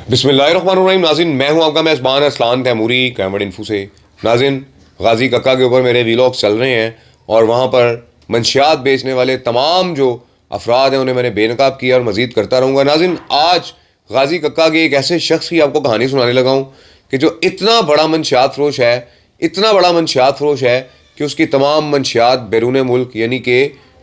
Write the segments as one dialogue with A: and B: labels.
A: बिस्मिल्लाहिर्रहमानिर्रहीम। नाज़रीन, मैं हूं आपका मेज़बान अरसलान तैमूरी कैमरड इन्फो से। नाज़रीन, गाजी कक्का के ऊपर मेरे वीलॉग्स चल रहे हैं और वहां पर मंशियात बेचने वाले तमाम जो अफराद हैं उन्हें मैंने बेनकाब किया और मज़ीद करता रहूँगा। नाज़रीन, आज गाजी कक्का के एक ऐसे शख्स की आपको कहानी सुनाने लगा हूँ कि जो इतना बड़ा मंशियात फ़रोश है, इतना बड़ा मंशियात फ़रोश है कि उसकी तमाम मंशियात बैरून मुल्क यानी कि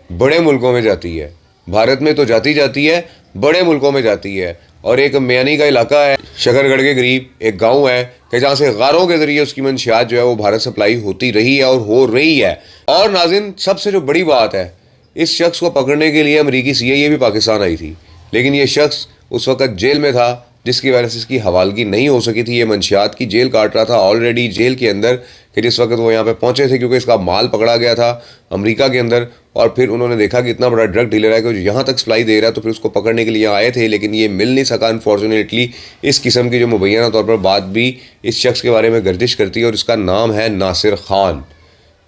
A: बड़े मुल्कों में जाती है। भारत में तो जाती है, बड़े मुल्कों में जाती है। और एक मियानी का इलाका है, शकरगढ़ के करीब एक गांव है कि जहाँ से गारों के ज़रिए उसकी मंशियात जो है वो भारत सप्लाई होती रही है और हो रही है। और नाज़रीन, सबसे जो बड़ी बात है, इस शख्स को पकड़ने के लिए अमरीकी CIA भी पाकिस्तान आई थी, लेकिन ये शख्स उस वक़्त जेल में था, जिसकी वजह से इसकी हवालगी नहीं हो सकी थी। ये मंशियात की जेल काट रहा था ऑलरेडी जेल के अंदर कि जिस वक्त वो यहाँ पे पहुँचे थे, क्योंकि इसका माल पकड़ा गया था अमेरिका के अंदर। और फिर उन्होंने देखा कि इतना बड़ा ड्रग डीलर है कि यहाँ तक सप्लाई दे रहा है, तो फिर उसको पकड़ने के लिए आए थे, लेकिन ये मिल नहीं सका अनफॉर्चुनेटली। इस किस्म की जो मुबैना तौर पर बात भी इस शख्स के बारे में गर्दिश करती है और इसका नाम है नासिर खान।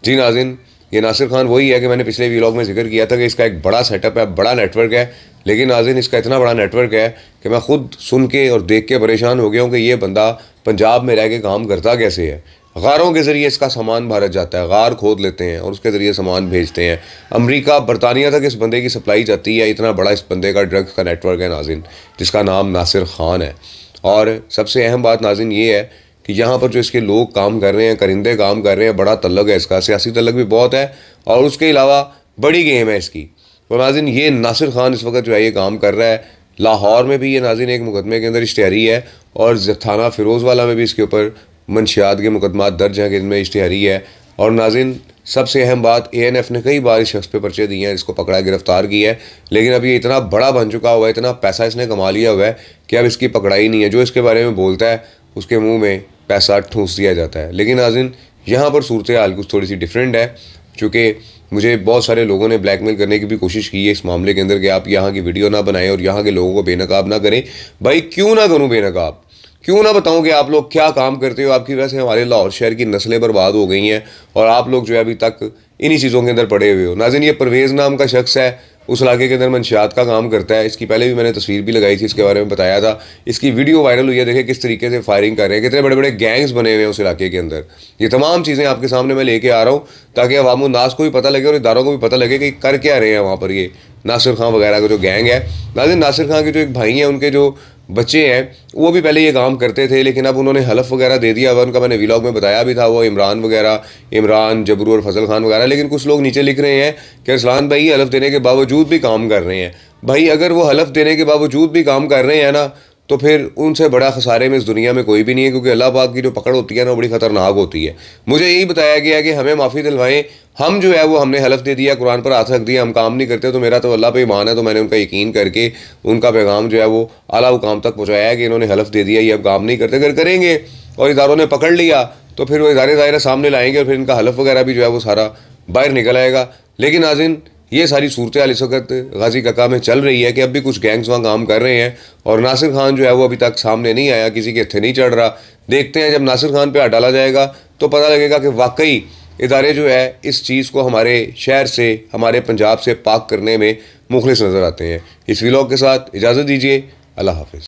A: जी नाज़रीन, ये नासिर खान वही है कि मैंने पिछले व्लॉग में जिक्र किया था कि इसका एक बड़ा सेटअप है, बड़ा नेटवर्क है। लेकिन नाज़रीन, इसका इतना बड़ा नेटवर्क है कि मैं खुद सुन के और देख के परेशान हो गया हूँ कि ये बंदा पंजाब में रह के काम करता कैसे है। गारों के ज़रिए इसका सामान भारत जाता है, गार खोद लेते हैं और उसके ज़रिए सामान भेजते हैं। अमेरिका, बरतानिया तक इस बंदे की सप्लाई जाती है। इतना बड़ा इस बंदे का ड्रग्स का नेटवर्क है नाज़रीन, जिसका नाम नासिर खान है। और सबसे अहम बात नाज़रीन ये है कि यहाँ पर जो इसके लोग काम कर रहे हैं, करिंदे काम कर रहे हैं, बड़ा तल्लक है इसका, सियासी तल्लक भी बहुत है और उसके अलावा बड़ी गेम है इसकी। तो नाज़रीन, ये नासिर खान इस वक्त जो है ये काम कर रहा है। लाहौर में भी ये नाज़रीन एक मुकदमे के अंदर इश्तिहारी है और थाना फिरोज़वाला में भी इसके ऊपर मंशियात के मुकदमात दर्ज हैं कि इनमें इश्तिहारी है। और नाज़रीन, सबसे अहम बात, ANF ने कई बार इस शख्स पे पर्चे दिए हैं, इसको पकड़ा गिरफ्तार किया है, लेकिन अब ये इतना बड़ा बन चुका हुआ है, इतना पैसा इसने कमा लिया हुआ है कि अब इसकी पकड़ाई नहीं है। जो इसके बारे में बोलता है उसके मुँह में पैसा ठूंस दिया जाता है। लेकिन नाज़रीन, यहाँ पर सूरत हाल कुछ थोड़ी सी डिफरेंट है, चूँकि मुझे बहुत सारे लोगों ने ब्लैकमेल करने की भी कोशिश की है इस मामले के अंदर कि आप यहाँ की वीडियो ना बनाएं और यहाँ के लोगों को बेनकाब ना करें। भाई, क्यों ना करूँ बेनकाब, क्यों ना बताऊं कि आप लोग क्या काम करते हो। आपकी वजह से हमारे लाहौर शहर की नस्लें बर्बाद हो गई हैं और आप लोग जो है अभी तक इन्हीं चीज़ों के अंदर पड़े हुए हो। नाज़रीन, ये परवेज़ नाम का शख्स है, उस इलाके के अंदर मंशियात का काम करता है। इसकी पहले भी मैंने तस्वीर भी लगाई थी, इसके बारे में बताया था। इसकी वीडियो वायरल हुई है, देखें किस तरीके से फायरिंग कर रहे हैं, कितने बड़े बड़े गैंग्स बने हुए हैं उस इलाके के अंदर। ये तमाम चीज़ें आपके सामने मैं लेके आ रहा हूँ ताकि अवाम नास को भी पता लगे और इदारों को भी पता लगे कि कर क्या रहे हैं वहाँ पर ये नासिर खान वगैरह का जो गैंग है। नाज़रीन, नासिर खान के जो एक भाई हैं, उनके जो बच्चे हैं वो भी पहले ये काम करते थे, लेकिन अब उन्होंने हलफ वगैरह दे दिया। उनका मैंने व्लॉग में बताया भी था, वो इमरान वगैरह, इमरान, जबरू और फजल खान वगैरह। लेकिन कुछ लोग नीचे लिख रहे हैं कि अरसलान भाई हलफ देने के बावजूद भी काम कर रहे हैं। भाई, अगर वो हलफ देने के बावजूद भी काम कर रहे हैं ना, तो फिर उनसे बड़ा खसारे में इस दुनिया में कोई भी नहीं है, क्योंकि अल्लाह पाक की जो पकड़ होती है ना, बड़ी ख़तरनाक होती है। मुझे यही बताया गया कि हमें माफ़ी दिलवाएं, हम जो है वो हमने हलफ दे दिया, कुरान पर हाथ रख दिया, हम काम नहीं करते। तो मेरा तो अल्लाह पे ईमान है, तो मैंने उनका यकीन करके उनका पैगाम जो है वो आला हुकाम तक पहुँचाया है कि इन्होंने हलफ दे दिया, ये अब काम नहीं करते। अगर करेंगे और इदारों ने पकड़ लिया तो फिर वो इदारे ज़ाहिर सामने लाएंगे और फिर इनका हलफ वगैरह भी जो है वो सारा बाहर निकल आएगा। लेकिन नाज़रीन, ये सारी सूरत हाल इस वक्त गाजी कक्का में चल रही है कि अब भी कुछ गैंग्स वहाँ काम कर रहे हैं और नासिर खान जो है वो अभी तक सामने नहीं आया, किसी के हत्थे नहीं चढ़ रहा। देखते हैं जब नासिर खान पे हाथ डाला जाएगा तो पता लगेगा कि वाकई इदारे जो है इस चीज़ को हमारे शहर से, हमारे पंजाब से पाक करने में मुखलिस नज़र आते हैं। इस व्लॉग के साथ इजाज़त दीजिए। अल्लाह हाफ़िज़।